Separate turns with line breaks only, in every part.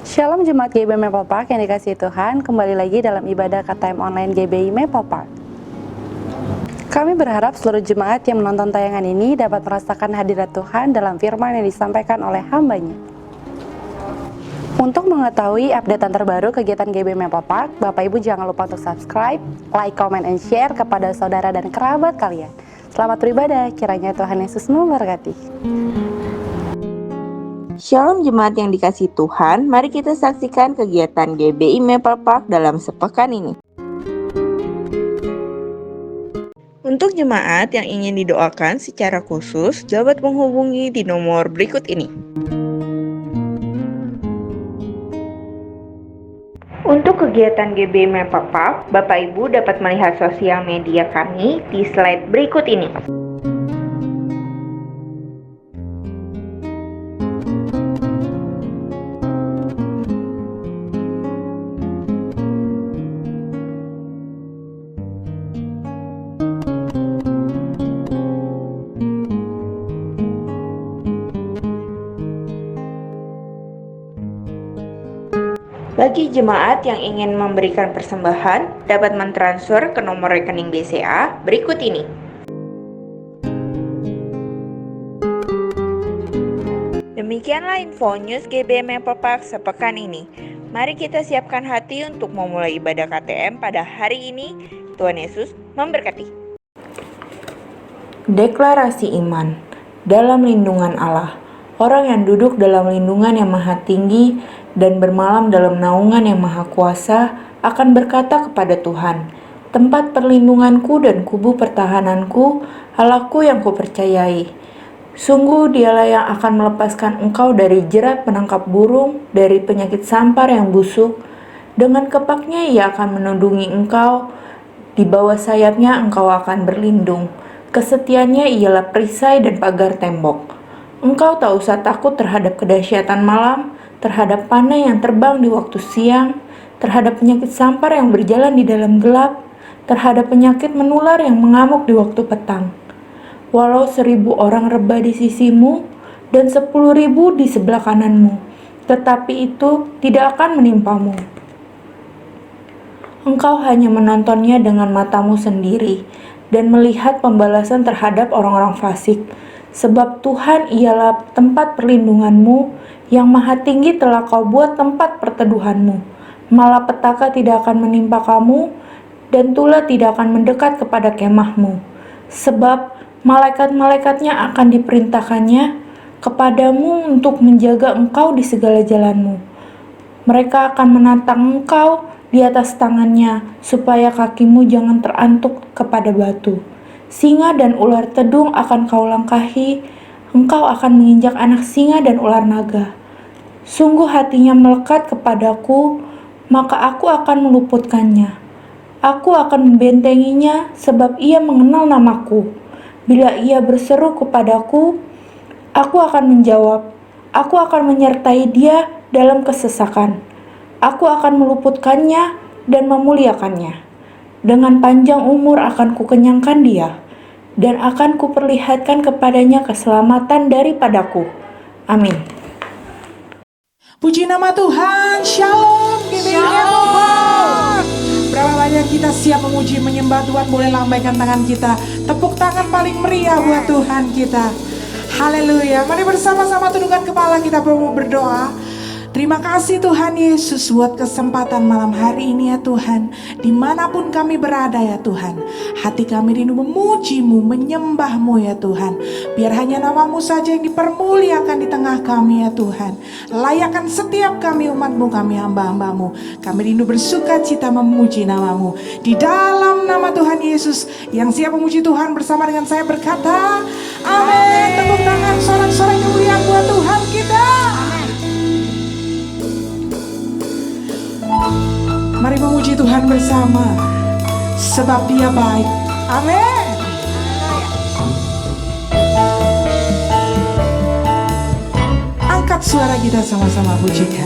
Shalom Jemaat GBI Maple Park yang dikasihi Tuhan, kembali lagi dalam ibadah KTM online GBI Maple Park. Kami berharap seluruh jemaat yang menonton tayangan ini dapat merasakan hadirat Tuhan dalam firman yang disampaikan oleh hamba-Nya. Untuk mengetahui updatean terbaru kegiatan GBI Maple Park, Bapak Ibu jangan lupa untuk subscribe, like, comment, and share kepada saudara dan kerabat kalian. Selamat beribadah, kiranya Tuhan Yesus memberkati.
Shalom jemaat yang dikasihi Tuhan, mari kita saksikan kegiatan GBI Maple Park dalam sepekan ini. Untuk jemaat yang ingin didoakan secara khusus, dapat menghubungi di nomor berikut ini. Untuk kegiatan GBI Maple Park, Bapak Ibu dapat melihat sosial media kami di slide berikut ini. Bagi jemaat yang ingin memberikan persembahan, dapat mentransfer ke nomor rekening BCA berikut ini. Demikianlah info news GBI Maple Park sepekan ini. Mari kita siapkan hati untuk memulai ibadah KTM pada hari ini. Tuhan Yesus memberkati. Deklarasi iman. Dalam lindungan Allah, orang yang duduk dalam lindungan yang maha tinggi dan bermalam dalam naungan yang maha kuasa akan berkata kepada Tuhan, tempat perlindunganku dan kubu pertahananku, Allahku yang kupercayai. Sungguh dialah yang akan melepaskan engkau dari jerat penangkap burung, dari penyakit sampar yang busuk. Dengan kepaknya ia akan menundungi engkau, di bawah sayapnya engkau akan berlindung. Kesetiaannya ialah perisai dan pagar tembok. Engkau tak usah takut terhadap kedahsyatan malam, terhadap panah yang terbang di waktu siang, terhadap penyakit sampar yang berjalan di dalam gelap, terhadap penyakit menular yang mengamuk di waktu petang. Walau 1000 orang rebah di sisimu dan 10.000 di sebelah kananmu, tetapi itu tidak akan menimpamu. Engkau hanya menontonnya dengan matamu sendiri dan melihat pembalasan terhadap orang-orang fasik. Sebab Tuhan ialah tempat perlindunganmu, yang maha tinggi telah kau buat tempat perteduhanmu. Malapetaka tidak akan menimpa kamu, dan tulah tidak akan mendekat kepada kemahmu. Sebab malaikat-malaikatnya akan diperintahkannya kepadamu untuk menjaga engkau di segala jalanmu. Mereka akan menantang engkau di atas tangannya, supaya kakimu jangan terantuk kepada batu. Singa dan ular tedung akan kau langkahi, engkau akan menginjak anak singa dan ular naga. Sungguh hatinya melekat kepadaku, maka aku akan meluputkannya. Aku akan membentenginya sebab ia mengenal namaku. Bila ia berseru kepadaku, aku akan menjawab. Aku akan menyertai dia dalam kesesakan. Aku akan meluputkannya dan memuliakannya. Dengan panjang umur akan kukenyangkan dia, dan akan kuperlihatkan kepadanya keselamatan daripadaku. Amin.
Puji nama Tuhan, Shalom GBI Maple Park. Berapa banyak kita siap memuji, menyembah Tuhan, boleh lambaikan tangan kita. Tepuk tangan paling meriah buat Tuhan kita. Haleluya, mari bersama-sama tundukkan kepala kita berdoa. Terima kasih Tuhan Yesus buat kesempatan malam hari ini ya Tuhan. Dimanapun kami berada ya Tuhan, hati kami rindu memuji-Mu, menyembah-Mu ya Tuhan. Biar hanya nama-Mu saja yang dipermuliakan di tengah kami ya Tuhan. Layakkan setiap kami umat-Mu, kami hamba-hamba-Mu. Kami rindu bersuka cita memuji nama-Mu. Di dalam nama Tuhan Yesus, yang siap memuji Tuhan bersama dengan saya berkata, amin. Tepuk tangan sorak-sorai kemuliaan buat Tuhan kita. Mari memuji Tuhan bersama, sebab Dia baik. Amin. Angkat suara kita sama-sama pujikan.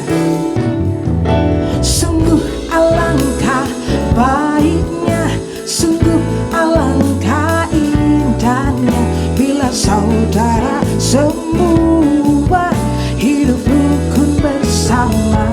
Sungguh alangkah baiknya, sungguh alangkah indahnya, bila saudara semua hidup rukun bersama.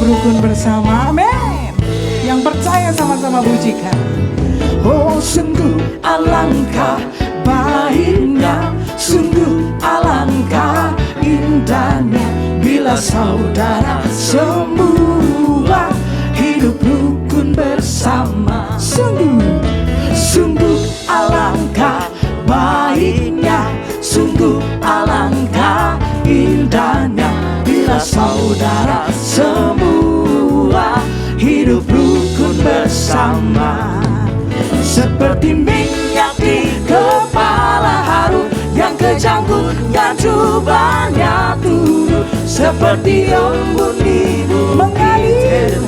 rukun bersama. Amin. Yang percaya sama-sama pujikan. Oh sungguh alangkah baiknya, sungguh alangkah indahnya bila saudara semua hidup rukun bersama. Sungguh alangkah baiknya, sungguh alangkah indahnya bila saudara semua hidup rukun bersama. Seperti minyak di kepala Harun yang kejangkut dan jubahnya turun, seperti embun di bukit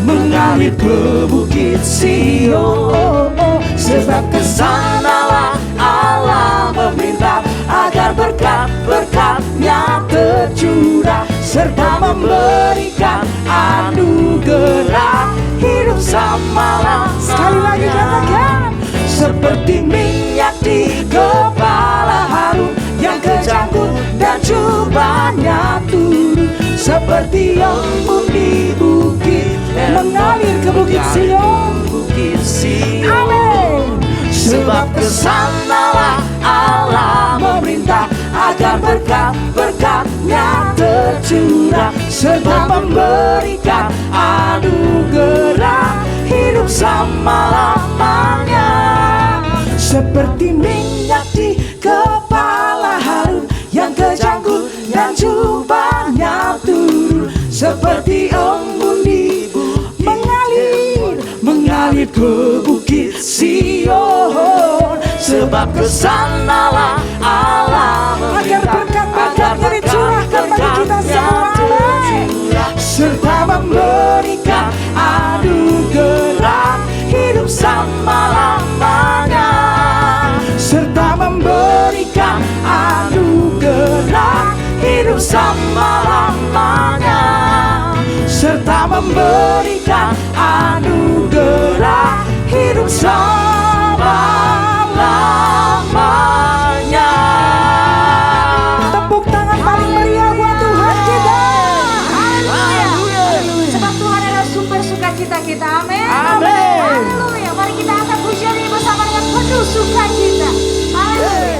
mengalir ke bukit Sion. Sebab kesanalah Allah meminta agar berkat-berkatnya tercurah, serta memberikan anugerah hidup selama-lamanya. Sekali lagi katakan, seperti minyak di kepala Harun yang kejangkut dan jubahnya turun, seperti embun di bukit mengalir ke bukit Sion. Amin. Sebab kesanalah Allah memerintah agar berkat-berkatnya tercurah, serta memberikan anugerah hidup selama-lamanya. Seperti minyak di kepala Harun yang kejangkut dan jubahnya turun, seperti embun di mengalir ke bukit Sion. Sebab kesanalah Allah agar berkat-berkatnya dicurahkan bagi kita semua, serta memberikan anugerah hidup selama-lamanya, serta memberikan anugerah hidup selama-lamanya, serta memberikan anugerah hidup selama-lamanya. Tepuk tangan paling meriah buat Tuhan kita.
Haleluya. Sebab Tuhan adalah sumber sukacita kita. Amin.
Amin.
Haleluya. Mari kita angkat pujian ini bersama dengan penuh sukacita. Haleluya.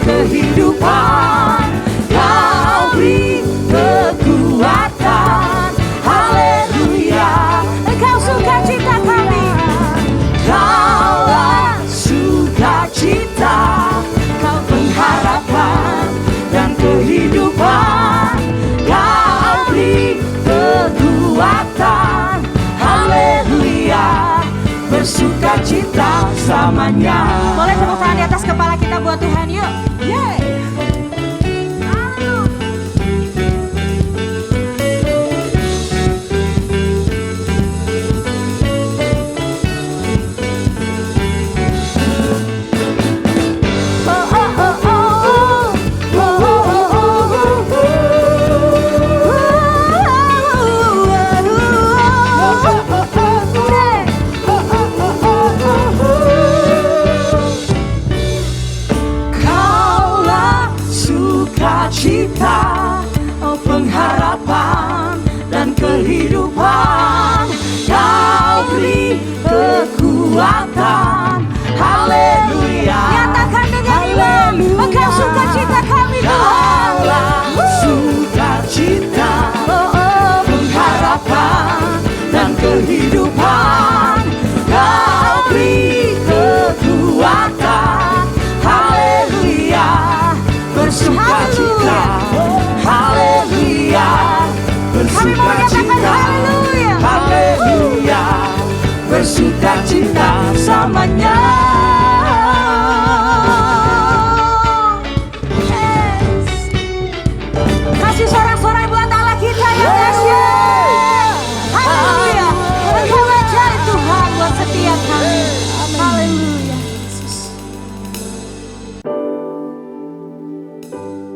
kehidupan, Kau beri kekuatan. Haleluya, Engkau sukacita kami, Kaulah sukacita, Kau pengharapan dan kehidupan, Kau beri kekuatan. Haleluya, bersukacita selamanya.
Boleh tepuk tangan di atas kepala kita buat Tuhan, yuk.
Yeay.
sukacita, pengharapan dan kehidupan. Kau beri kekuatan. Haleluya.
Nyatakan dengan iman, Engkau sukacita kami Tuhan.
Sukacita, pengharapan dan kehidupan. Kau beri kekuatan. Haleluya. Bersukacita. Haleluya. Bersukacita. Haleluya. Bersukacita samanya.
Kasih sorak-sorai buat Allah kita yang dahsyat. Haleluya. Engkau ajaib Tuhan buat setiap kami. Haleluya.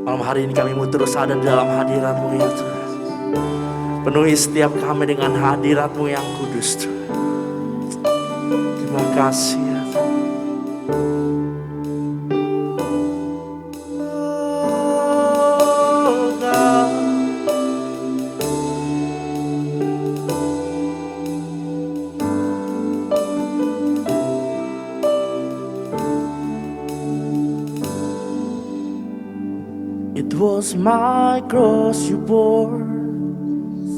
Malam hari ini kami mau terus ada di dalam hadirat-Mu ya Tuhan. Penuhi setiap kami dengan hadirat-Mu yang kudus Tuhan. Terima kasih ya Tuhan. Oh, God. It was my cross you bore,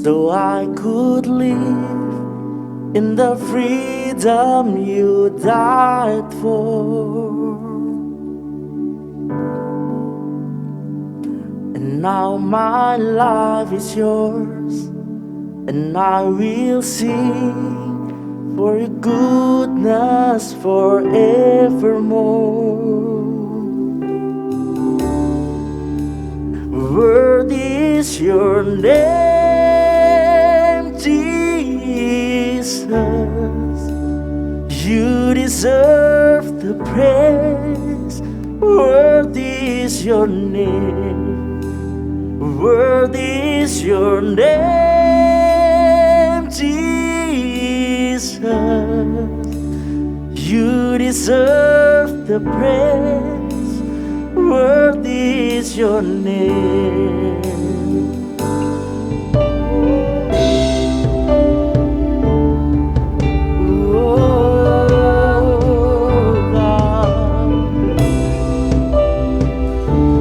so I could live in the freedom you died for. And now my life is yours, and I will sing for your goodness forevermore. Worthy is your name, Jesus. You deserve the praise. Worthy is your name. Worthy is your name, Jesus. You deserve the praise. Worthy is your name.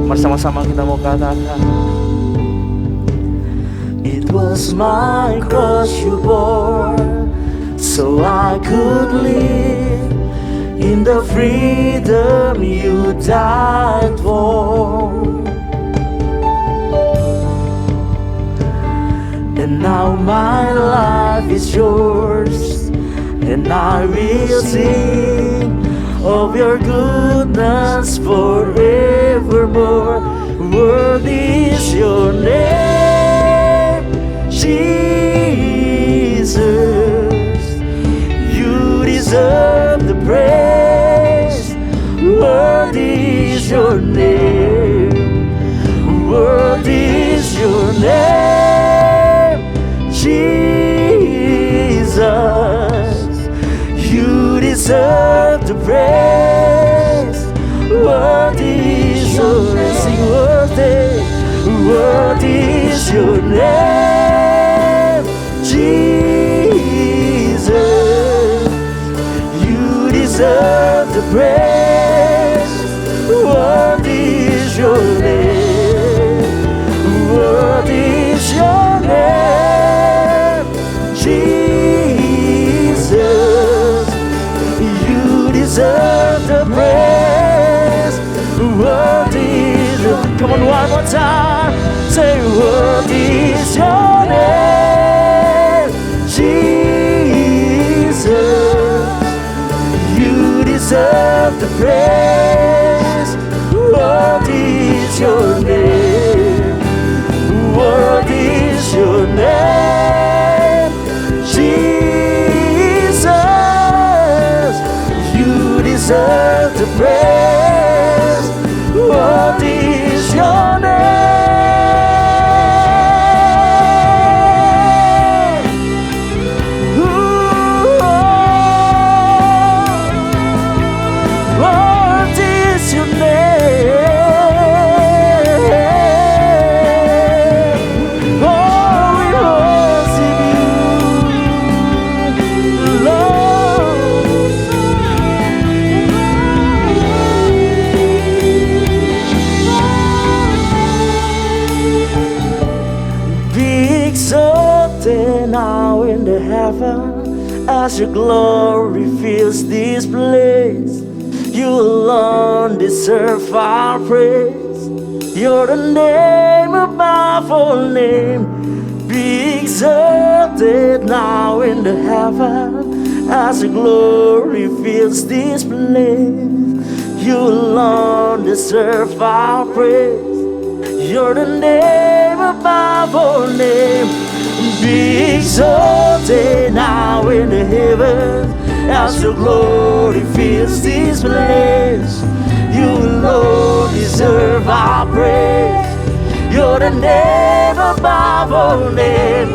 Mari sama-sama kita mau katakan, it was my cross you bore, so I could live in the freedom you died for. And now my life is yours, and I will sing of your goodness forevermore. Worthy is your name, Jesus. You deserve the praise. Worthy is your name. Worthy is your name, Jesus. You deserve the praise. Worthy is your name. Sing worthy. Worthy is your name, Jesus. You deserve the praise. Worthy is your name. Worthy is your name, Jesus. You deserve the praise. Worthy is your. Come on, one more time. Say, worthy is your name, Jesus. You deserve the praise. Worthy is your as your glory fills this place. You alone deserve our praise. You're the name above all name. Be exalted now in the heaven as your glory fills this place. You alone deserve our praise. You're the name above all name. Be exalted now in the heavens as your glory fills this place. You alone deserve our praise. You're the name above all name.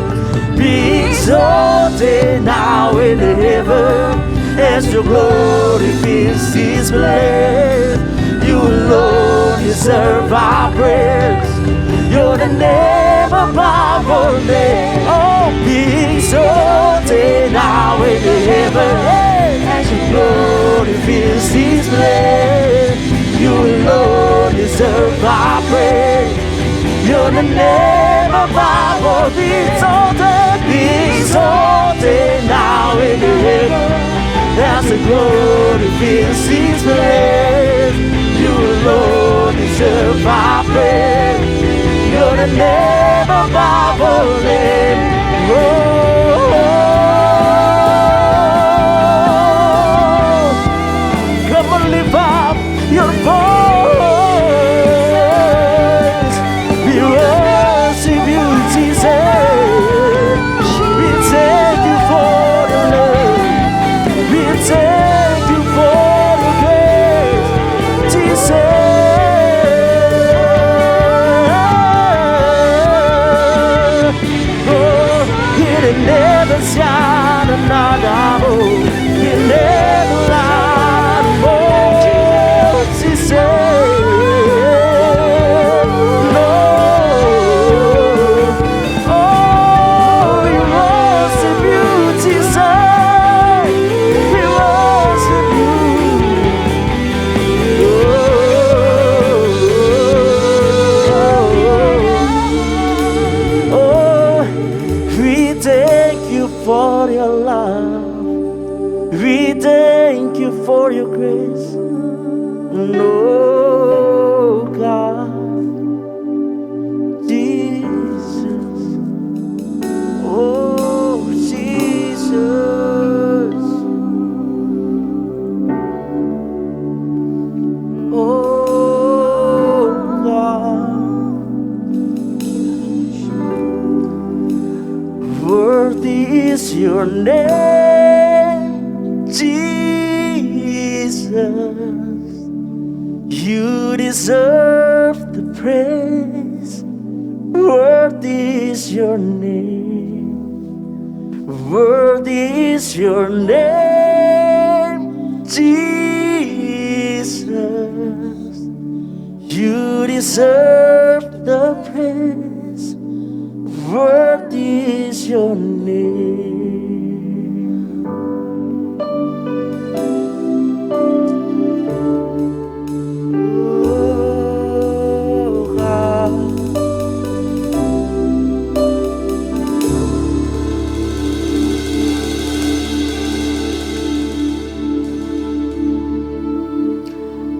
Be exalted now in the heavens as your glory fills this place. You alone deserve our praise. You're the name above all name. Oh, be exalted now in the heavens as your glory fills this place. You alone deserve our praise. You're the name above all. Be exalted now in the heavens as the glory fills this place. You alone deserve our praise. You're the name above all names. Come on, lift up your voice. We worship you, Jesus. We thank you for your love. We thank you for your grace, Jesus. He never shine another moon. He never lied more. She said, no. Oh, we worship you, Jesus. We worship you. Oh, we thank you for your love. We thank you for your grace. No, God, Jesus. Oh, Jesus. Oh, God. Worthy is your name, Jesus. You deserve the praise. Worthy is your name. Worthy is your name, Jesus. You deserve the praise. Worthy is your name. Oh, God.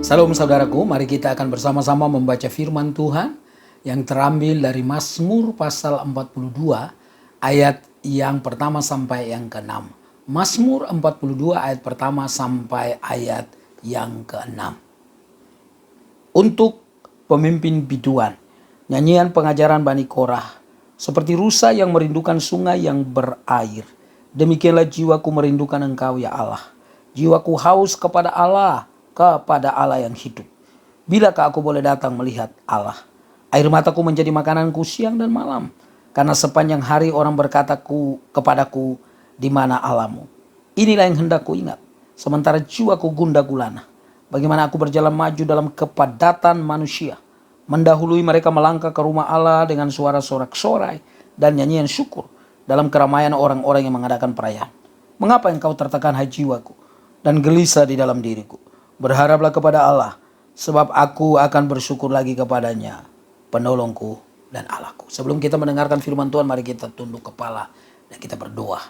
Salam saudaraku, mari kita akan bersama-sama membaca firman Tuhan yang terambil dari Mazmur pasal 42 ayat yang pertama sampai yang ke-6. Mazmur 42 ayat pertama sampai ayat yang ke-6. Untuk pemimpin biduan, nyanyian pengajaran Bani Korah, seperti rusa yang merindukan sungai yang berair. Demikianlah jiwaku merindukan Engkau ya Allah. Jiwaku haus kepada Allah yang hidup. Bilakah aku boleh datang melihat Allah? Air mataku menjadi makananku siang dan malam. Karena sepanjang hari orang berkata kepadaku, di mana Allahmu? Inilah yang hendak ku ingat. Sementara jiwaku gundah gulana. Bagaimana aku berjalan maju dalam kepadatan manusia. Mendahului mereka melangkah ke rumah Allah dengan suara sorak-sorai dan nyanyian syukur dalam keramaian orang-orang yang mengadakan perayaan. Mengapa engkau tertekan hai jiwaku dan gelisah di dalam diriku? Berharaplah kepada Allah, sebab aku akan bersyukur lagi kepadanya, penolongku dan Allahku. Sebelum kita mendengarkan firman Tuhan, mari kita tunduk kepala dan kita berdoa.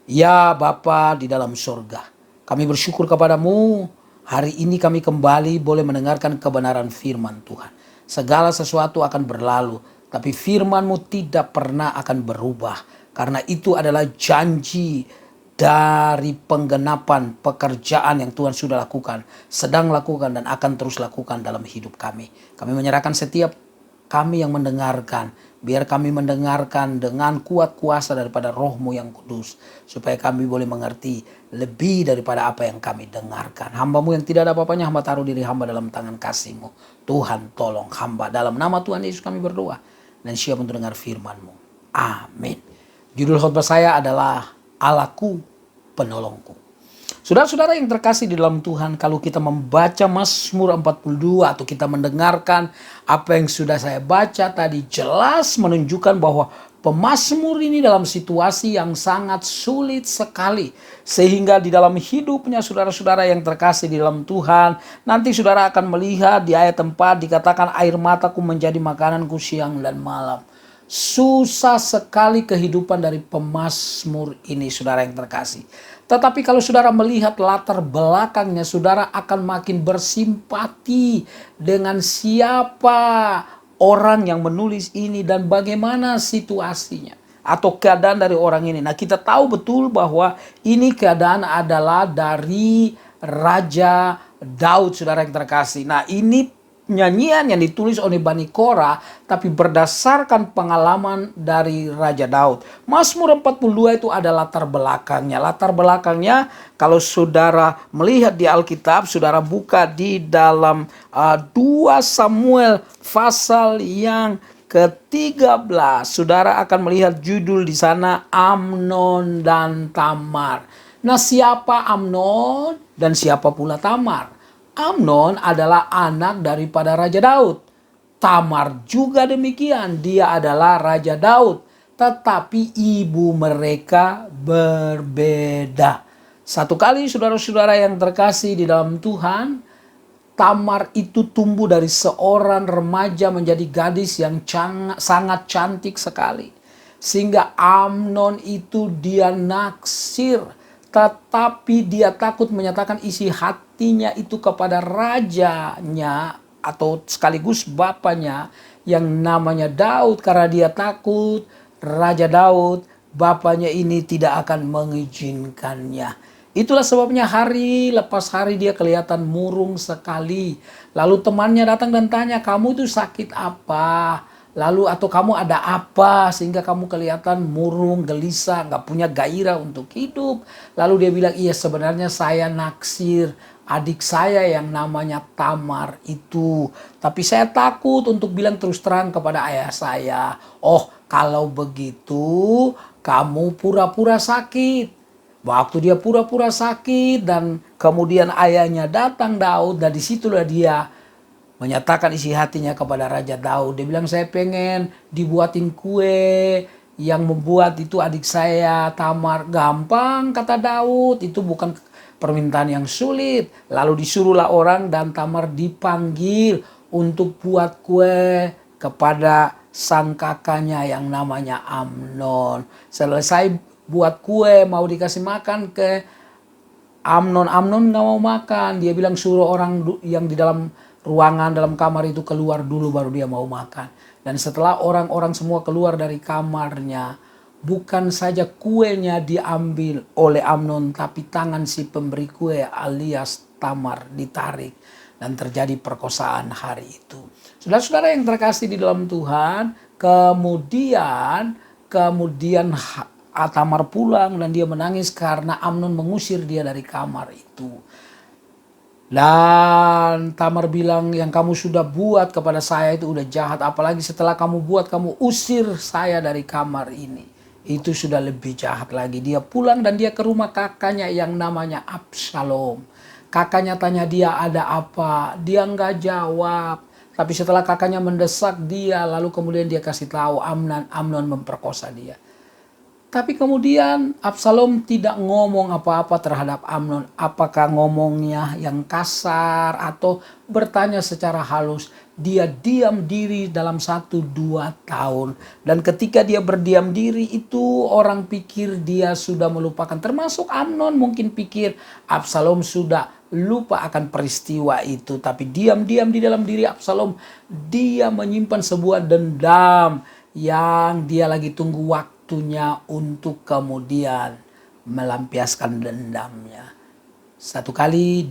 Ya Bapa di dalam sorga, kami bersyukur kepadamu. Hari ini kami kembali boleh mendengarkan kebenaran firman Tuhan. Segala sesuatu akan berlalu, tapi firman-Mu tidak pernah akan berubah. Karena itu adalah janji dari penggenapan pekerjaan yang Tuhan sudah lakukan, sedang lakukan, dan akan terus lakukan dalam hidup kami. Kami menyerahkan setiap kami yang mendengarkan, biar kami mendengarkan dengan kuat kuasa daripada Roh-Mu yang kudus, supaya kami boleh mengerti lebih daripada apa yang kami dengarkan. Hamba-Mu yang tidak ada apa-apanya, hamba taruh diri hamba dalam tangan kasih-Mu. Tuhan tolong hamba, dalam nama Tuhan Yesus kami berdoa dan siap untuk dengar firman-Mu. Amin. Judul khotbah saya adalah Allahku penolongku. Saudara-saudara yang terkasih di dalam Tuhan, kalau kita membaca Mazmur 42 atau kita mendengarkan apa yang sudah saya baca tadi, jelas menunjukkan bahwa pemazmur ini dalam situasi yang sangat sulit sekali. Sehingga di dalam hidupnya saudara-saudara yang terkasih di dalam Tuhan, nanti saudara akan melihat di ayat 4 dikatakan air mataku menjadi makananku siang dan malam. Susah sekali kehidupan dari pemazmur ini saudara yang terkasih. Tetapi kalau saudara melihat latar belakangnya, saudara akan makin bersimpati dengan siapa orang yang menulis ini dan bagaimana situasinya atau keadaan dari orang ini. Nah, kita tahu betul bahwa ini keadaan adalah dari Raja Daud, saudara yang terkasih. Nah, ini nyanyian yang ditulis oleh Bani Korah, tapi berdasarkan pengalaman dari Raja Daud. Mazmur 42 itu ada latar belakangnya. Latar belakangnya kalau saudara melihat di Alkitab, saudara buka di dalam 2 Samuel pasal yang ke-13. Saudara akan melihat judul di sana Amnon dan Tamar. Nah, siapa Amnon dan siapa pula Tamar? Amnon adalah anak daripada Raja Daud. Tamar juga demikian, dia adalah Raja Daud. Tetapi ibu mereka berbeda. Satu kali saudara-saudara yang terkasih di dalam Tuhan, Tamar itu tumbuh dari seorang remaja menjadi gadis yang sangat cantik sekali. Sehingga Amnon itu dia naksir. Tetapi dia takut menyatakan isi hatinya itu kepada rajanya atau sekaligus bapaknya yang namanya Daud. Karena dia takut Raja Daud, bapaknya ini tidak akan mengizinkannya. Itulah sebabnya hari lepas hari dia kelihatan murung sekali. Lalu temannya datang dan tanya, kamu itu sakit apa? Lalu atau kamu ada apa sehingga kamu kelihatan murung, gelisah, gak punya gairah untuk hidup. Lalu dia bilang, iya sebenarnya saya naksir adik saya yang namanya Tamar itu. Tapi saya takut untuk bilang terus terang kepada ayah saya. Oh, kalau begitu kamu pura-pura sakit. Waktu dia pura-pura sakit dan kemudian ayahnya datang Daud, dan disitulah dia menyatakan isi hatinya kepada Raja Daud. Dia bilang, saya pengen dibuatin kue yang membuat itu adik saya Tamar. Gampang kata Daud, itu bukan permintaan yang sulit. Lalu disuruhlah orang dan Tamar dipanggil untuk buat kue kepada sang kakaknya yang namanya Amnon. Selesai buat kue mau dikasih makan ke Amnon. Amnon gak mau makan. Dia bilang suruh orang yang di dalam ruangan dalam kamar itu keluar dulu baru dia mau makan. Dan setelah orang-orang semua keluar dari kamarnya, bukan saja kuenya diambil oleh Amnon, tapi tangan si pemberi kue alias Tamar ditarik dan terjadi perkosaan hari itu. Saudara-saudara yang terkasih di dalam Tuhan, kemudian Tamar pulang dan dia menangis karena Amnon mengusir dia dari kamar itu. Dan Tamar bilang, yang kamu sudah buat kepada saya itu udah jahat. Apalagi setelah kamu buat, kamu usir saya dari kamar ini. Itu sudah lebih jahat lagi. Dia pulang dan dia ke rumah kakaknya yang namanya Absalom. Kakaknya tanya dia ada apa. Dia nggak jawab. Tapi setelah kakaknya mendesak dia, lalu kemudian dia kasih tahu Amnon memperkosa dia. Tapi kemudian Absalom tidak ngomong apa-apa terhadap Amnon. Apakah ngomongnya yang kasar atau bertanya secara halus. Dia diam diri dalam 1-2 tahun. Dan ketika dia berdiam diri itu orang pikir dia sudah melupakan. Termasuk Amnon mungkin pikir Absalom sudah lupa akan peristiwa itu. Tapi diam-diam di dalam diri Absalom dia menyimpan sebuah dendam yang dia lagi tunggu waktunya untuk kemudian melampiaskan dendamnya. Satu kali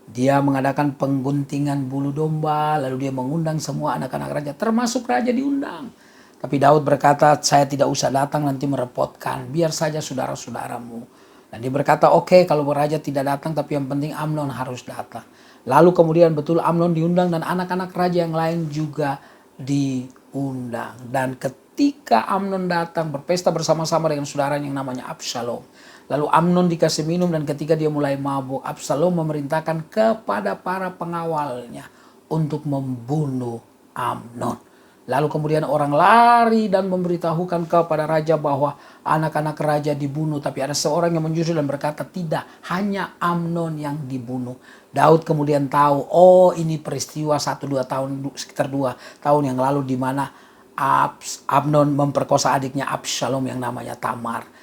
dia mengadakan pengguntingan bulu domba, lalu dia mengundang semua anak-anak raja, termasuk raja diundang. Tapi Daud berkata, saya tidak usah datang nanti merepotkan, biar saja saudara-saudaramu. Dan dia berkata, oke, kalau raja tidak datang, tapi yang penting Amnon harus datang. Lalu kemudian betul Amnon diundang dan anak-anak raja yang lain juga diundang. Dan ketika Amnon datang berpesta bersama-sama dengan saudaranya yang namanya Absalom. Lalu Amnon dikasih minum dan ketika dia mulai mabuk, Absalom memerintahkan kepada para pengawalnya untuk membunuh Amnon. Lalu kemudian orang lari dan memberitahukan kepada raja bahwa anak-anak raja dibunuh. Tapi ada seorang yang menjujur dan berkata tidak, hanya Amnon yang dibunuh. Daud kemudian tahu, oh ini peristiwa 1-2 tahun, sekitar 2 tahun yang lalu di mana Amnon memperkosa adiknya Absalom yang namanya Tamar.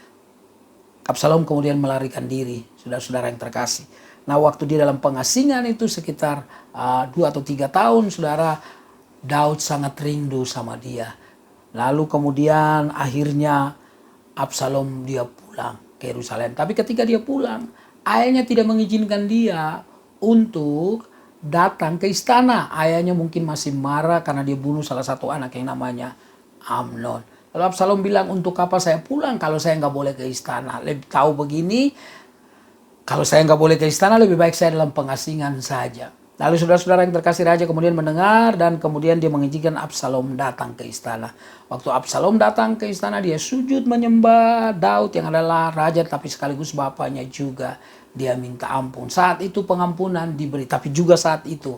Absalom kemudian melarikan diri, saudara-saudara yang terkasih. Nah waktu dia dalam pengasingan itu sekitar 2 atau 3 tahun, saudara, Daud sangat rindu sama dia. Lalu kemudian akhirnya Absalom dia pulang ke Yerusalem. Tapi ketika dia pulang, ayahnya tidak mengizinkan dia untuk datang ke istana. Ayahnya mungkin masih marah karena dia bunuh salah satu anak yang namanya Amnon. Lalu Absalom bilang, untuk apa saya pulang kalau saya nggak boleh ke istana? Lebih tahu begini, kalau saya nggak boleh ke istana lebih baik saya dalam pengasingan saja. Lalu saudara-saudara yang terkasih raja kemudian mendengar dan kemudian dia mengizinkan Absalom datang ke istana. Waktu Absalom datang ke istana dia sujud menyembah Daud yang adalah raja tapi sekaligus bapaknya juga. Dia minta ampun. Saat itu pengampunan diberi, tapi juga saat itu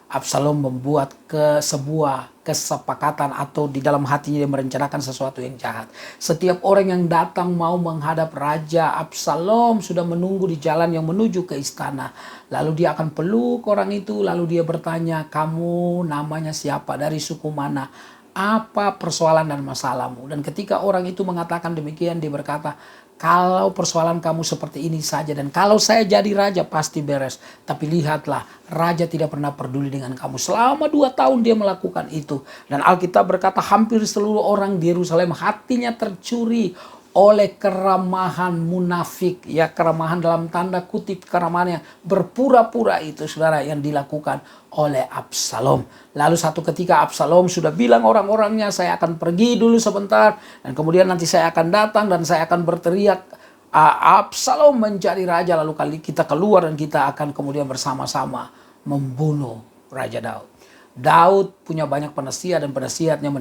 Absalom membuat sebuah kesepakatan atau di dalam hatinya dia merencanakan sesuatu yang jahat. Setiap orang yang datang mau menghadap raja, Absalom sudah menunggu di jalan yang menuju ke istana. Lalu dia akan peluk orang itu, lalu dia bertanya, kamu namanya siapa, dari suku mana, apa persoalan dan masalahmu. Dan ketika orang itu mengatakan demikian, dia berkata, kalau persoalan kamu seperti ini saja dan kalau saya jadi raja pasti beres. Tapi lihatlah, raja tidak pernah peduli dengan kamu. Selama 2 tahun dia melakukan itu. Dan Alkitab berkata hampir seluruh orang di Yerusalem hatinya tercuri oleh keramahan munafik. Ya, keramahan dalam tanda kutip, keramahan yang berpura-pura itu, saudara, yang dilakukan oleh Absalom. Lalu satu ketika Absalom sudah bilang orang-orangnya, saya akan pergi dulu sebentar dan kemudian nanti saya akan datang dan saya akan berteriak, Absalom menjadi raja, lalu kali kita keluar dan kita akan kemudian bersama-sama membunuh Raja Daud. Daud punya banyak penasihat dan penasihatnya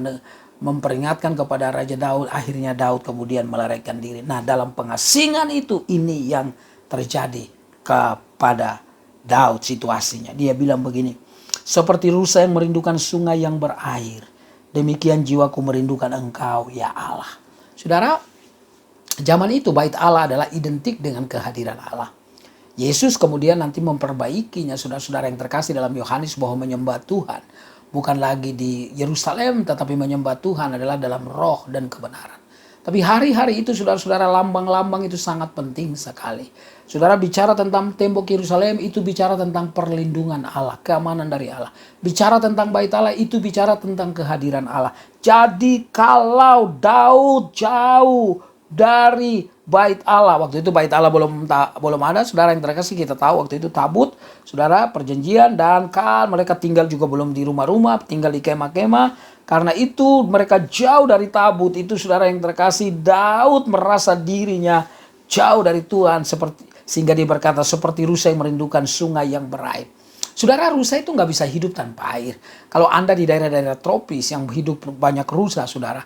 memperingatkan kepada Raja Daud. Akhirnya Daud kemudian melarikan diri. Nah dalam pengasingan itu ini yang terjadi kepada Daud situasinya. Dia bilang begini, seperti rusa yang merindukan sungai yang berair, demikian jiwaku merindukan engkau ya Allah. Saudara, zaman itu bait Allah adalah identik dengan kehadiran Allah. Yesus kemudian nanti memperbaikinya, saudara-saudara yang terkasih, dalam Yohanes bahwa menyembah Tuhan bukan lagi di Yerusalem, tetapi menyembah Tuhan adalah dalam roh dan kebenaran. Tapi hari-hari itu saudara-saudara, lambang-lambang itu sangat penting sekali. Saudara, bicara tentang tembok Yerusalem itu bicara tentang perlindungan Allah, keamanan dari Allah. Bicara tentang bait Allah itu bicara tentang kehadiran Allah. Jadi kalau Daud jauh dari bait Allah, waktu itu bait Allah belum ada, saudara yang terkasih, kita tahu waktu itu tabut, saudara, perjanjian, dan kan mereka tinggal juga belum di rumah-rumah, tinggal di kemah-kemah. Karena itu mereka jauh dari tabut itu, saudara yang terkasih. Daud merasa dirinya jauh dari Tuhan, sehingga dia berkata seperti rusa yang merindukan sungai yang berair. Saudara, rusa itu nggak bisa hidup tanpa air. Kalau Anda di daerah-daerah tropis yang hidup banyak rusa, saudara,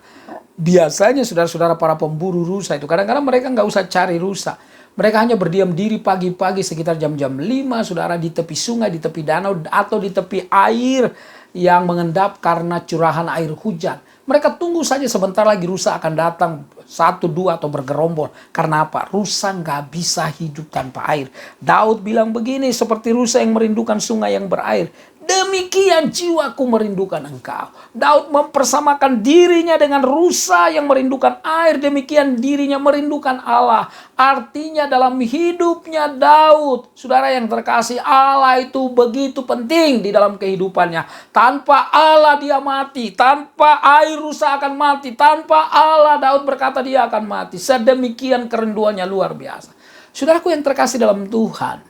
biasanya saudara-saudara para pemburu rusa itu kadang-kadang mereka nggak usah cari rusa. Mereka hanya berdiam diri pagi-pagi sekitar jam-jam 5, saudara, di tepi sungai, di tepi danau, atau di tepi air yang mengendap karena curahan air hujan. Mereka tunggu saja sebentar lagi rusa akan datang, satu, dua, atau bergerombol. Karena apa? Rusa nggak bisa hidup tanpa air. Daud bilang begini, seperti rusa yang merindukan sungai yang berair, demikian jiwaku merindukan engkau. Daud mempersamakan dirinya dengan rusa yang merindukan air. Demikian dirinya merindukan Allah. Artinya dalam hidupnya Daud, saudara yang terkasih, Allah itu begitu penting di dalam kehidupannya. Tanpa Allah dia mati. Tanpa air rusa akan mati. Tanpa Allah Daud berkata dia akan mati. Sedemikian kerinduannya luar biasa. Saudaraku yang terkasih dalam Tuhan,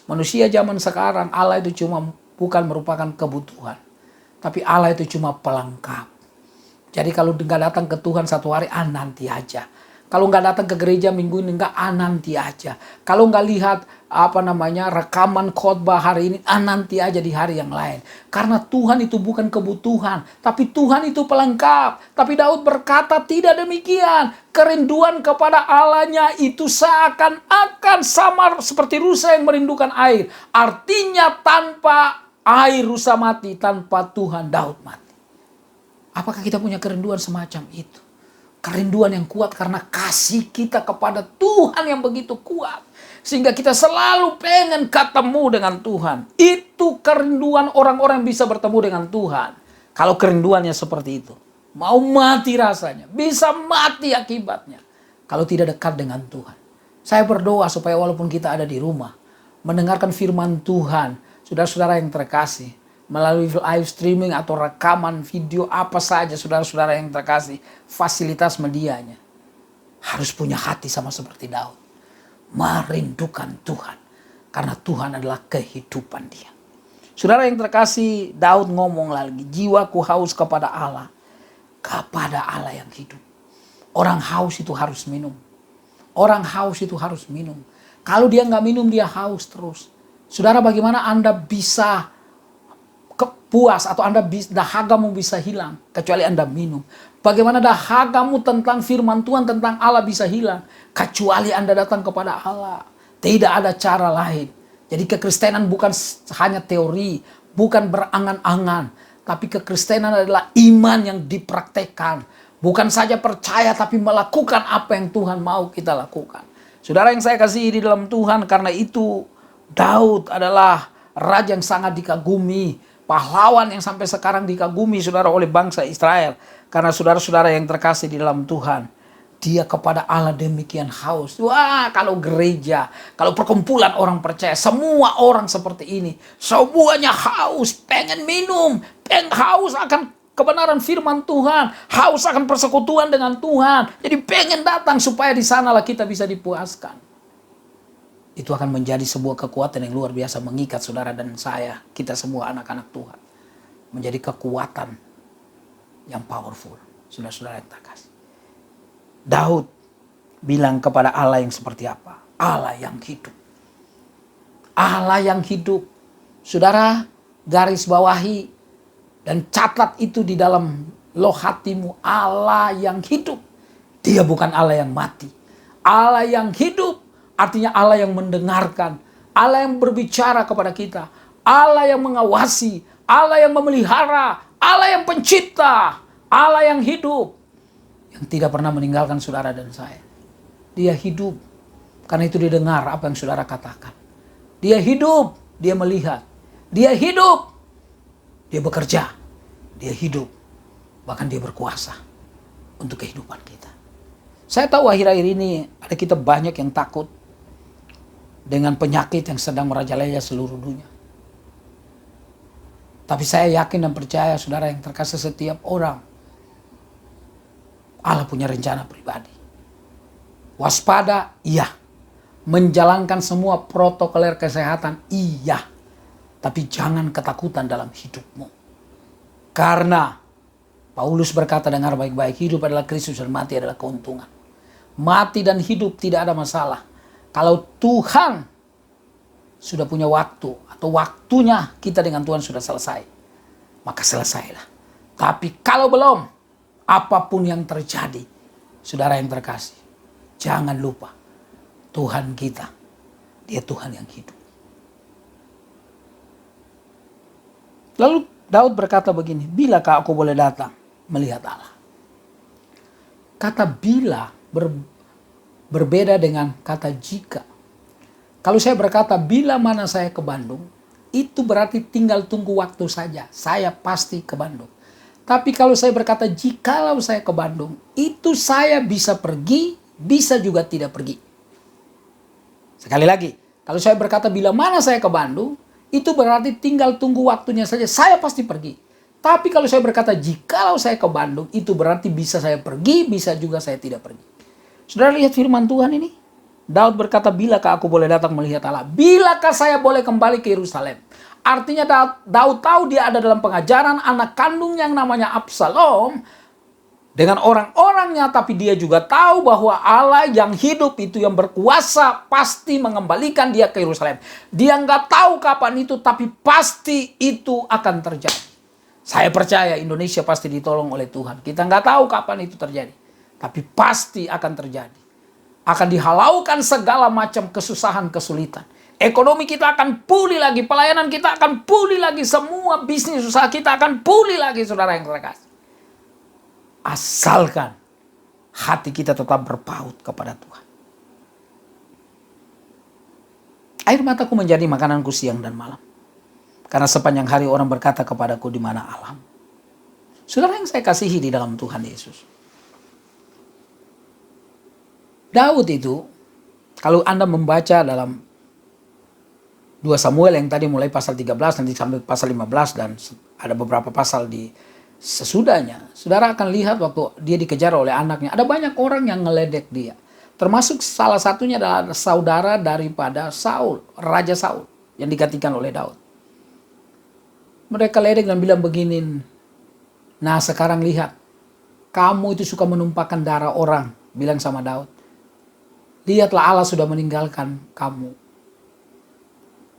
manusia zaman sekarang Allah itu bukan merupakan kebutuhan, tapi Allah itu cuma pelengkap. Jadi kalau nggak datang ke Tuhan satu hari, nanti aja. Kalau nggak datang ke gereja minggu ini, nanti aja. Kalau nggak lihat rekaman khotbah hari ini, nanti aja di hari yang lain. Karena Tuhan itu bukan kebutuhan, tapi Tuhan itu pelengkap. Tapi Daud berkata tidak demikian. Kerinduan kepada Allahnya itu seakan-akan sama seperti rusa yang merindukan air. Artinya tanpa air rusa mati, tanpa Tuhan Daud mati. Apakah kita punya kerinduan semacam itu? Kerinduan yang kuat karena kasih kita kepada Tuhan yang begitu kuat. Sehingga kita selalu pengen ketemu dengan Tuhan. Itu kerinduan orang-orang yang bisa bertemu dengan Tuhan. Kalau kerinduannya seperti itu. Mau mati rasanya. Bisa mati akibatnya. Kalau tidak dekat dengan Tuhan. Saya berdoa supaya walaupun kita ada di rumah, mendengarkan firman Tuhan, saudara-saudara yang terkasih, melalui live streaming atau rekaman video apa saja, saudara-saudara yang terkasih, fasilitas medianya, harus punya hati sama seperti Daud. Merindukan Tuhan. Karena Tuhan adalah kehidupan dia. Saudara yang terkasih, Daud ngomong lagi, jiwaku haus kepada Allah. Kepada Allah yang hidup. Orang haus itu harus minum. Orang haus itu harus minum. Kalau dia nggak minum, dia haus terus. Saudara, bagaimana Anda bisa puas atau dahagamu bisa hilang kecuali Anda minum? Bagaimana dahagamu tentang firman Tuhan, tentang Allah bisa hilang kecuali Anda datang kepada Allah? Tidak ada cara lain. Jadi kekristenan bukan hanya teori, bukan berangan-angan, tapi kekristenan adalah iman yang dipraktekkan. Bukan saja percaya tapi melakukan apa yang Tuhan mau kita lakukan. Saudara yang saya kasih di dalam Tuhan, karena itu Daud adalah raja yang sangat dikagumi, pahlawan yang sampai sekarang dikagumi, saudara, oleh bangsa Israel. Karena saudara-saudara yang terkasih di dalam Tuhan, dia kepada Allah demikian haus. Wah, kalau gereja, kalau perkumpulan orang percaya, semua orang seperti ini. Semuanya haus, pengen minum, pengen haus akan kebenaran firman Tuhan, haus akan persekutuan dengan Tuhan. Jadi pengen datang supaya di sanalah kita bisa dipuaskan. Itu akan menjadi sebuah kekuatan yang luar biasa mengikat saudara dan saya, kita semua anak-anak Tuhan. Menjadi kekuatan yang powerful, saudara-saudara yang terkasih. Daud bilang kepada Allah yang seperti apa? Allah yang hidup. Allah yang hidup. Saudara, garis bawahi dan catat itu di dalam loh hatimu. Allah yang hidup. Dia bukan Allah yang mati. Allah yang hidup. Artinya Allah yang mendengarkan, Allah yang berbicara kepada kita, Allah yang mengawasi, Allah yang memelihara, Allah yang pencipta, Allah yang hidup, yang tidak pernah meninggalkan saudara dan saya. Dia hidup, karena itu dia dengar apa yang saudara katakan. Dia hidup, dia melihat, dia hidup, dia bekerja, dia hidup, bahkan dia berkuasa untuk kehidupan kita. Saya tahu akhir-akhir ini ada kita banyak yang takut dengan penyakit yang sedang merajalela seluruh dunia. Tapi saya yakin dan percaya saudara yang terkasih, setiap orang Allah punya rencana pribadi. Waspada, iya. Menjalankan semua protokoler kesehatan, iya. Tapi jangan ketakutan dalam hidupmu. Karena Paulus berkata, dengar baik-baik, hidup adalah Kristus dan mati adalah keuntungan. Mati dan hidup tidak ada masalah. Kalau Tuhan sudah punya waktu atau waktunya kita dengan Tuhan sudah selesai, maka selesailah. Tapi kalau belum, apapun yang terjadi, saudara yang terkasih, jangan lupa Tuhan kita, dia Tuhan yang hidup. Lalu Daud berkata begini, bilakah aku boleh datang melihat Allah? Kata bila berbeda dengan kata jika. Kalau saya berkata bila mana saya ke Bandung, itu berarti tinggal tunggu waktu saja. Saya pasti ke Bandung. Tapi kalau saya berkata jikalau saya ke Bandung, itu saya bisa pergi, bisa juga tidak pergi. Sekali lagi, kalau saya berkata bila mana saya ke Bandung, itu berarti tinggal tunggu waktunya saja. Saya pasti pergi. Tapi kalau saya berkata jikalau saya ke Bandung, itu berarti bisa saya pergi, bisa juga saya tidak pergi. Saudara lihat firman Tuhan ini? Daud berkata, bilakah aku boleh datang melihat Allah? Bilakah saya boleh kembali ke Yerusalem? Artinya Daud tahu dia ada dalam pengajaran anak kandung yang namanya Absalom dengan orang-orangnya, tapi dia juga tahu bahwa Allah yang hidup itu, yang berkuasa, pasti mengembalikan dia ke Yerusalem. Dia nggak tahu kapan itu, tapi pasti itu akan terjadi. Saya percaya Indonesia pasti ditolong oleh Tuhan. Kita nggak tahu kapan itu terjadi, tapi pasti akan terjadi. Akan dihalaukan segala macam kesusahan, kesulitan. Ekonomi kita akan pulih lagi, pelayanan kita akan pulih lagi, semua bisnis usaha kita akan pulih lagi, saudara yang terkasih. Asalkan hati kita tetap berpaut kepada Tuhan. Air mataku menjadi makananku siang dan malam. Karena sepanjang hari orang berkata kepadaku, di mana Allah? Saudara yang saya kasihi di dalam Tuhan Yesus. Daud itu, kalau Anda membaca dalam 2 Samuel yang tadi mulai pasal 13 nanti sampai pasal 15 dan ada beberapa pasal di sesudahnya, saudara akan lihat waktu dia dikejar oleh anaknya, ada banyak orang yang ngeledek dia. Termasuk salah satunya adalah saudara daripada Saul, Raja Saul yang digantikan oleh Daud. Mereka ledek dan bilang begini, nah sekarang lihat, kamu itu suka menumpahkan darah orang, bilang sama Daud. Lihatlah Allah sudah meninggalkan kamu.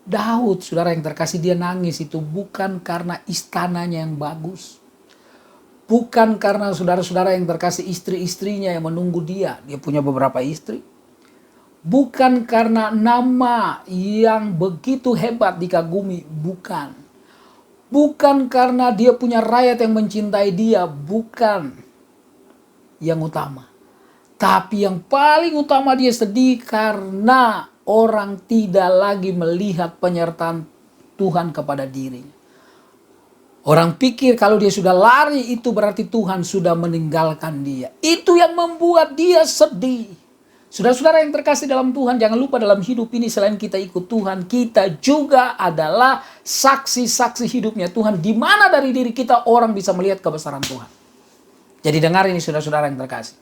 Daud, saudara yang terkasih, dia nangis itu bukan karena istananya yang bagus. Bukan karena saudara-saudara yang terkasih istri-istrinya yang menunggu dia. Dia punya beberapa istri. Bukan karena nama yang begitu hebat dikagumi. Bukan. Bukan karena dia punya rakyat yang mencintai dia. Bukan yang utama. Tapi yang paling utama dia sedih karena orang tidak lagi melihat penyertaan Tuhan kepada dirinya. Orang pikir kalau dia sudah lari itu berarti Tuhan sudah meninggalkan dia. Itu yang membuat dia sedih. Saudara-saudara yang terkasih dalam Tuhan, jangan lupa dalam hidup ini selain kita ikut Tuhan, kita juga adalah saksi-saksi hidupnya Tuhan. Di mana dari diri kita orang bisa melihat kebesaran Tuhan. Jadi dengar ini saudara-saudara yang terkasih.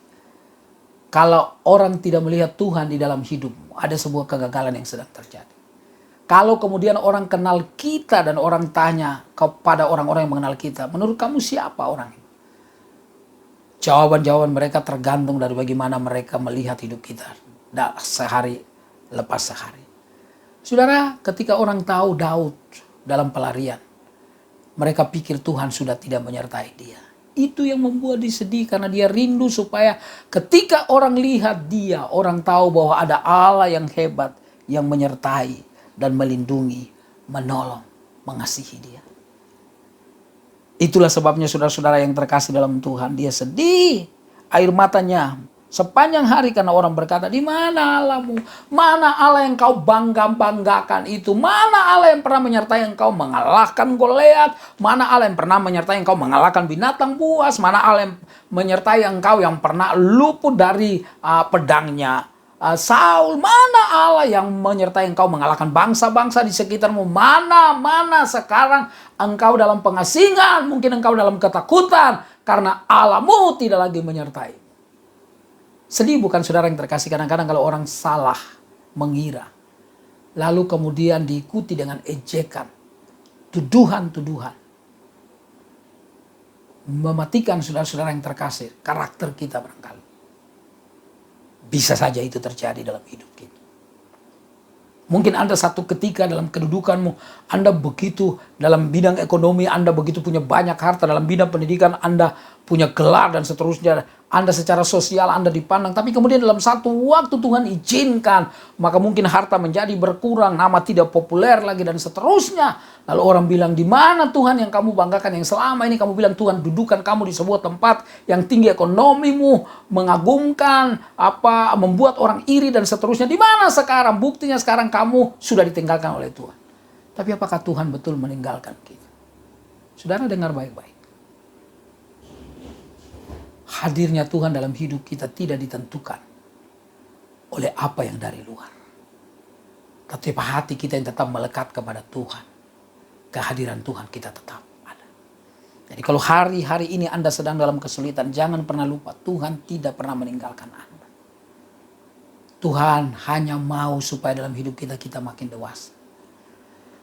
Kalau orang tidak melihat Tuhan di dalam hidupmu, ada sebuah kegagalan yang sedang terjadi. Kalau kemudian orang kenal kita dan orang tanya kepada orang-orang yang mengenal kita, menurut kamu siapa orang ini? Jawaban-jawaban mereka tergantung dari bagaimana mereka melihat hidup kita sehari lepas sehari. Saudara, ketika orang tahu Daud dalam pelarian, mereka pikir Tuhan sudah tidak menyertai dia. Itu yang membuat dia sedih karena dia rindu supaya ketika orang lihat dia, orang tahu bahwa ada Allah yang hebat yang menyertai dan melindungi, menolong, mengasihi dia. Itulah sebabnya saudara-saudara yang terkasih dalam Tuhan, dia sedih. Air matanya sepanjang hari karena orang berkata, di mana Allahmu? Mana Allah yang kau bangga-banggakan itu? Mana Allah yang pernah menyertai engkau mengalahkan Goliat? Mana Allah yang pernah menyertai engkau mengalahkan binatang buas? Mana Allah yang menyertai engkau yang pernah luput dari pedangnya Saul? Mana Allah yang menyertai engkau mengalahkan bangsa-bangsa di sekitarmu? Mana sekarang engkau dalam pengasingan, mungkin engkau dalam ketakutan karena Allahmu tidak lagi menyertai. Sedih bukan saudara yang terkasih? Kadang-kadang kalau orang salah mengira, lalu kemudian diikuti dengan ejekan, tuduhan-tuduhan, mematikan saudara-saudara yang terkasih, karakter kita barangkali. Bisa saja itu terjadi dalam hidup kita. Mungkin Anda satu ketika dalam kedudukanmu, Anda begitu dalam bidang ekonomi, Anda begitu punya banyak harta, dalam bidang pendidikan Anda punya gelar dan seterusnya. Anda secara sosial Anda dipandang, tapi kemudian dalam satu waktu Tuhan izinkan, maka mungkin harta menjadi berkurang, nama tidak populer lagi dan seterusnya. Lalu orang bilang, di mana Tuhan yang kamu banggakan, yang selama ini kamu bilang Tuhan dudukan kamu di sebuah tempat yang tinggi ekonomimu, mengagumkan, membuat orang iri dan seterusnya. Di mana sekarang? Buktinya sekarang kamu sudah ditinggalkan oleh Tuhan. Tapi apakah Tuhan betul meninggalkan kita? Saudara dengar baik-baik. Hadirnya Tuhan dalam hidup kita tidak ditentukan oleh apa yang dari luar. Tapi hati kita yang tetap melekat kepada Tuhan. Kehadiran Tuhan kita tetap ada. Jadi kalau hari-hari ini Anda sedang dalam kesulitan, jangan pernah lupa Tuhan tidak pernah meninggalkan Anda. Tuhan hanya mau supaya dalam hidup kita makin dewasa.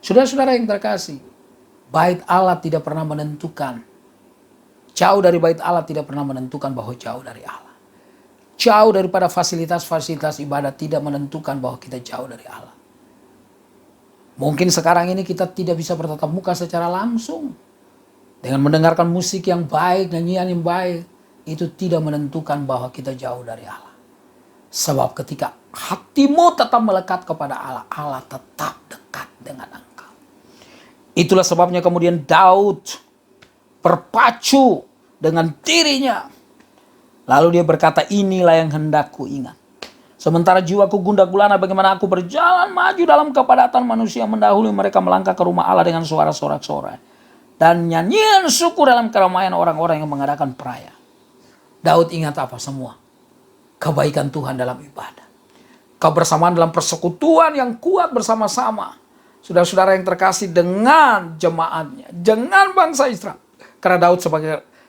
Saudara-saudara yang terkasih, bait Allah tidak pernah menentukan. Jauh dari bait Allah tidak pernah menentukan bahwa jauh dari Allah. Jauh daripada fasilitas-fasilitas ibadah tidak menentukan bahwa kita jauh dari Allah. Mungkin sekarang ini kita tidak bisa bertatap muka secara langsung. Dengan mendengarkan musik yang baik, nyanyian yang baik, itu tidak menentukan bahwa kita jauh dari Allah. Sebab ketika hatimu tetap melekat kepada Allah, Allah tetap dekat dengan engkau. Itulah sebabnya kemudian Daud berpacu dengan dirinya. Lalu dia berkata, inilah yang hendak ku ingat. Sementara jiwaku gundah gulana, bagaimana aku berjalan maju dalam kepadatan manusia, mendahului mereka melangkah ke rumah Allah dengan suara sorak-sorai. Dan nyanyian syukur dalam keramaian orang-orang yang mengadakan perayaan. Daud ingat apa semua? Kebaikan Tuhan dalam ibadah. Kebersamaan dalam persekutuan yang kuat bersama-sama. Saudara-saudara yang terkasih, dengan jemaatnya, dengan bangsa Israel. Karena Daud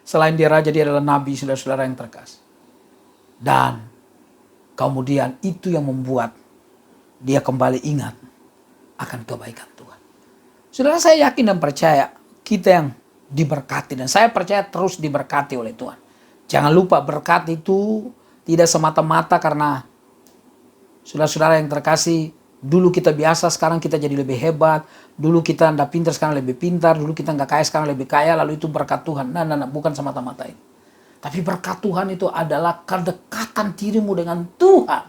selain dia raja, dia adalah nabi, saudara-saudara yang terkasih. Dan kemudian itu yang membuat dia kembali ingat akan kebaikan Tuhan. Saudara, saya yakin dan percaya kita yang diberkati. Dan saya percaya terus diberkati oleh Tuhan. Jangan lupa berkat itu tidak semata-mata karena saudara-saudara yang terkasih, dulu kita biasa, sekarang kita jadi lebih hebat. Dulu kita tidak pintar, sekarang lebih pintar. Dulu kita nggak kaya, sekarang lebih kaya. Lalu itu berkat Tuhan. Nah, bukan semata-mata itu. Tapi berkat Tuhan itu adalah kedekatan dirimu dengan Tuhan.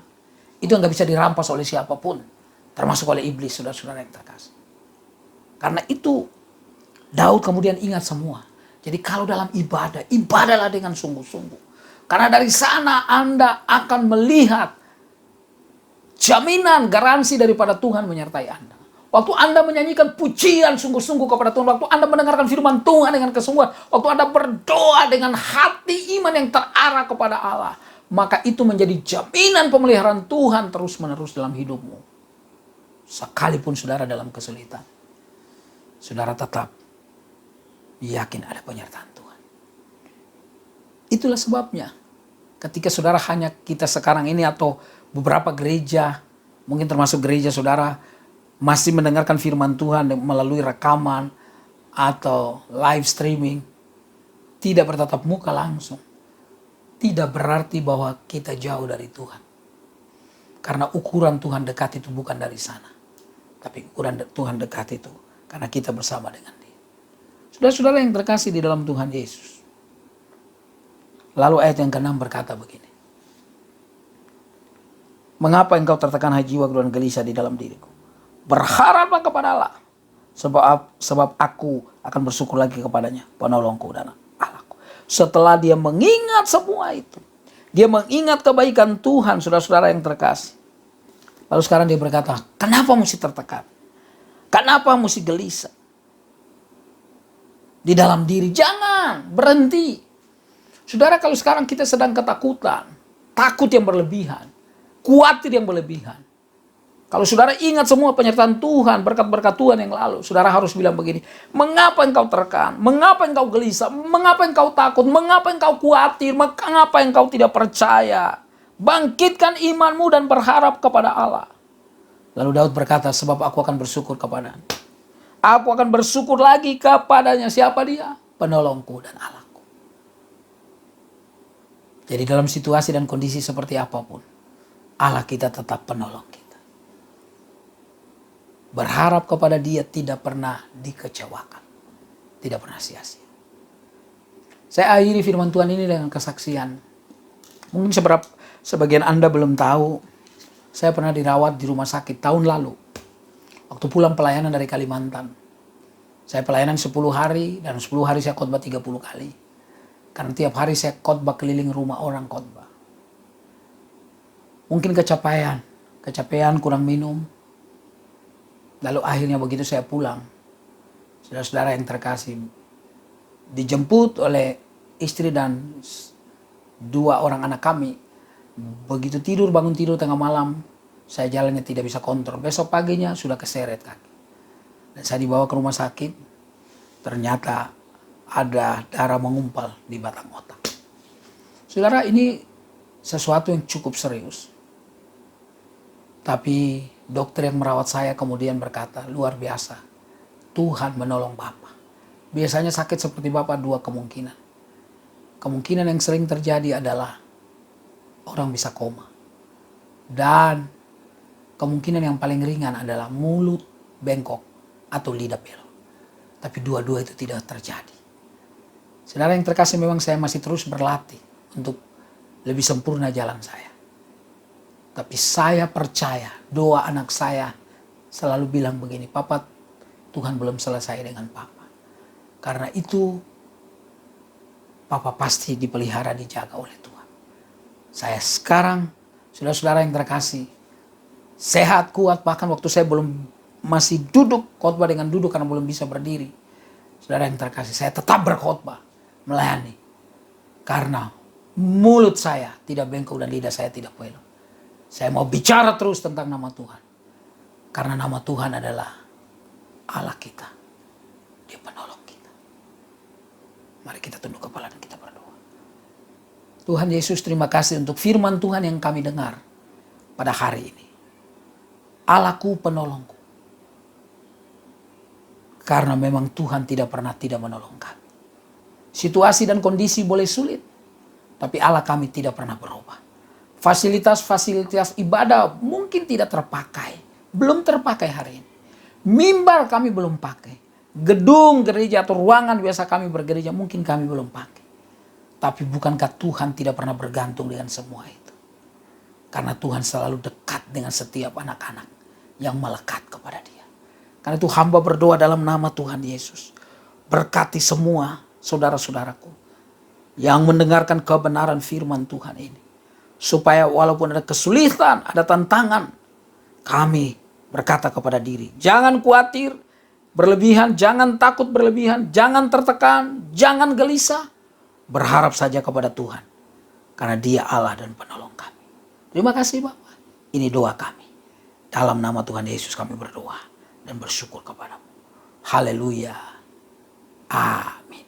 Itu yang nggak bisa dirampas oleh siapapun. Termasuk oleh iblis, saudara-saudara yang terkasih. Karena itu, Daud kemudian ingat semua. Jadi kalau dalam ibadah, ibadahlah dengan sungguh-sungguh. Karena dari sana Anda akan melihat jaminan, garansi daripada Tuhan menyertai Anda. Waktu Anda menyanyikan pujian sungguh-sungguh kepada Tuhan, waktu Anda mendengarkan firman Tuhan dengan kesungguhan, waktu Anda berdoa dengan hati iman yang terarah kepada Allah, maka itu menjadi jaminan pemeliharaan Tuhan terus-menerus dalam hidupmu. Sekalipun saudara dalam kesulitan, saudara tetap yakin ada penyertaan Tuhan. Itulah sebabnya ketika saudara hanya kita sekarang ini atau beberapa gereja, mungkin termasuk gereja saudara, masih mendengarkan firman Tuhan melalui rekaman atau live streaming, tidak bertatap muka langsung, tidak berarti bahwa kita jauh dari Tuhan. Karena ukuran Tuhan dekat itu bukan dari sana, tapi ukuran Tuhan dekat itu karena kita bersama dengan Dia. Saudara-saudara yang terkasih di dalam Tuhan Yesus. Lalu ayat yang ke-6 berkata begini. Mengapa engkau tertekan hai jiwa dan gelisah di dalam diriku? Berharaplah kepada Allah. Sebab aku akan bersyukur lagi kepadanya, penolongku dan Allahku. Setelah dia mengingat semua itu. Dia mengingat kebaikan Tuhan, saudara-saudara yang terkasih. Lalu sekarang dia berkata, kenapa mesti tertekan? Kenapa mesti gelisah? Di dalam diri, jangan berhenti. Saudara, kalau sekarang kita sedang ketakutan, takut yang berlebihan, khawatir yang berlebihan. Kalau saudara ingat semua penyertaan Tuhan, berkat-berkat Tuhan yang lalu, saudara harus bilang begini, mengapa engkau tertekan? Mengapa engkau gelisah? Mengapa engkau takut? Mengapa engkau khawatir? Mengapa engkau tidak percaya? Bangkitkan imanmu dan berharap kepada Allah. Lalu Daud berkata, sebab aku akan bersyukur kepadanya. Aku akan bersyukur lagi kepadanya. Siapa dia? Penolongku dan Allahku. Jadi dalam situasi dan kondisi seperti apapun, Allah kita tetap penolong kita. Berharap kepada Dia tidak pernah dikecewakan. Tidak pernah sia-sia. Saya akhiri firman Tuhan ini dengan kesaksian. Mungkin sebagian Anda belum tahu, saya pernah dirawat di rumah sakit tahun lalu. Waktu pulang pelayanan dari Kalimantan. Saya pelayanan 10 hari, dan 10 hari saya khotbah 30 kali. Karena tiap hari saya khotbah keliling rumah orang khotbah. Mungkin kecapean, kurang minum. Lalu akhirnya begitu saya pulang, saudara-saudara yang terkasih, dijemput oleh istri dan 2 orang anak kami. Begitu bangun tidur tengah malam, saya jalannya tidak bisa kontrol. Besok paginya sudah keseret kaki. Dan saya dibawa ke rumah sakit, ternyata ada darah mengumpal di batang otak. Saudara, ini sesuatu yang cukup serius. Tapi dokter yang merawat saya kemudian berkata, luar biasa, Tuhan menolong Bapak. Biasanya sakit seperti Bapak 2 kemungkinan. Kemungkinan yang sering terjadi adalah orang bisa koma. Dan kemungkinan yang paling ringan adalah mulut bengkok atau lidah belok. Tapi dua-dua itu tidak terjadi. Saudara yang terkasih, memang saya masih terus berlatih untuk lebih sempurna jalan saya. Tapi saya percaya, doa anak saya selalu bilang begini, Papa, Tuhan belum selesai dengan Papa. Karena itu, Papa pasti dipelihara, dijaga oleh Tuhan. Saya sekarang, saudara-saudara yang terkasih, sehat, kuat, bahkan waktu saya masih duduk, khotbah dengan duduk karena belum bisa berdiri. Saudara yang terkasih, saya tetap berkhotbah, melayani. Karena mulut saya tidak bengkok dan lidah saya tidak belok. Saya mau bicara terus tentang nama Tuhan. Karena nama Tuhan adalah Allah kita. Dia penolong kita. Mari kita tunduk kepala dan kita berdoa. Tuhan Yesus, terima kasih untuk firman Tuhan yang kami dengar pada hari ini. Allahku, penolongku. Karena memang Tuhan tidak pernah tidak menolong kami. Situasi dan kondisi boleh sulit, tapi Allah kami tidak pernah berubah. Fasilitas-fasilitas ibadah mungkin tidak terpakai, belum terpakai hari ini. Mimbar kami belum pakai. Gedung gereja atau ruangan biasa kami bergereja mungkin kami belum pakai. Tapi bukankah Tuhan tidak pernah bergantung dengan semua itu? Karena Tuhan selalu dekat dengan setiap anak-anak yang melekat kepada Dia. Karena itu hamba berdoa dalam nama Tuhan Yesus. Berkati semua saudara-saudaraku yang mendengarkan kebenaran firman Tuhan ini. Supaya walaupun ada kesulitan, ada tantangan, kami berkata kepada diri, jangan khawatir berlebihan, jangan takut berlebihan, jangan tertekan, jangan gelisah. Berharap saja kepada Tuhan. Karena Dia Allah dan penolong kami. Terima kasih Bapak. Ini doa kami. Dalam nama Tuhan Yesus kami berdoa dan bersyukur kepadamu. Haleluya. Amin.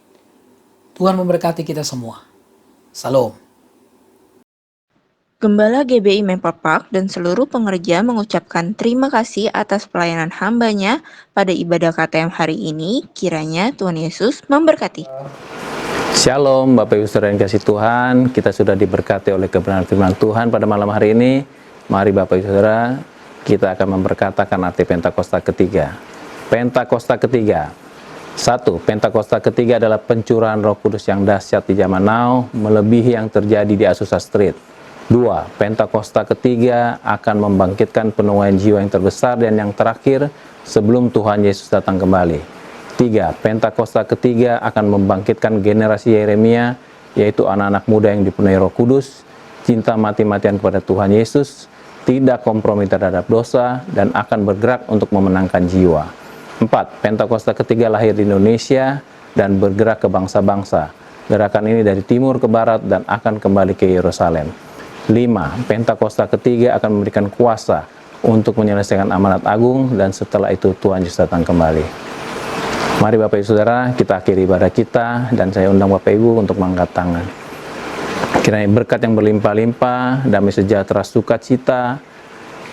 Tuhan memberkati kita semua. Salam.
Gembala GBI Maple Park dan seluruh pengerja mengucapkan terima kasih atas pelayanan hambanya pada ibadah KTM hari ini. Kiranya Tuhan Yesus memberkati.
Shalom Bapak Ibu Saudara yang kasih Tuhan, kita sudah diberkati oleh kebenaran firman Tuhan pada malam hari ini. Mari Bapak Ibu Saudara, kita akan memperkatakan arti Pentakosta ketiga. Pentakosta ketiga. 1. Pentakosta ketiga adalah pencurahan Roh Kudus yang dahsyat di zaman now, melebihi yang terjadi di Azusa Street. 2. Pentakosta ketiga akan membangkitkan penuaian jiwa yang terbesar dan yang terakhir sebelum Tuhan Yesus datang kembali. 3. Pentakosta ketiga akan membangkitkan generasi Yeremia, yaitu anak-anak muda yang dipenuhi Roh Kudus, cinta mati-matian kepada Tuhan Yesus, tidak kompromi terhadap dosa, dan akan bergerak untuk memenangkan jiwa. 4. Pentakosta ketiga lahir di Indonesia dan bergerak ke bangsa-bangsa. Gerakan ini dari timur ke barat dan akan kembali ke Yerusalem. 5. Pentakosta ketiga akan memberikan kuasa untuk menyelesaikan amanat agung dan setelah itu Tuhan Yesus datang kembali. Mari Bapak Ibu Saudara, kita akhiri ibadah kita dan saya undang Bapak Ibu untuk mengangkat tangan. Kiranya berkat yang berlimpah-limpah, damai sejahtera, sukacita,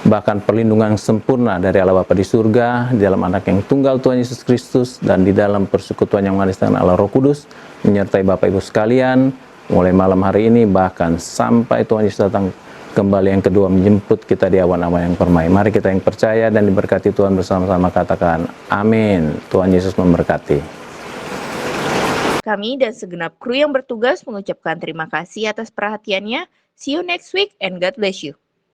bahkan perlindungan sempurna dari Allah Bapa di surga, di dalam anak yang tunggal Tuhan Yesus Kristus, dan di dalam persekutuan yang manis dengan Allah Roh Kudus, menyertai Bapak Ibu sekalian, mulai malam hari ini, bahkan sampai Tuhan Yesus datang kembali yang kedua menjemput kita di awan-awan yang permai. Mari kita yang percaya dan diberkati Tuhan bersama-sama katakan, amin. Tuhan Yesus memberkati.
Kami dan segenap kru yang bertugas mengucapkan terima kasih atas perhatiannya. See you next week and God bless you.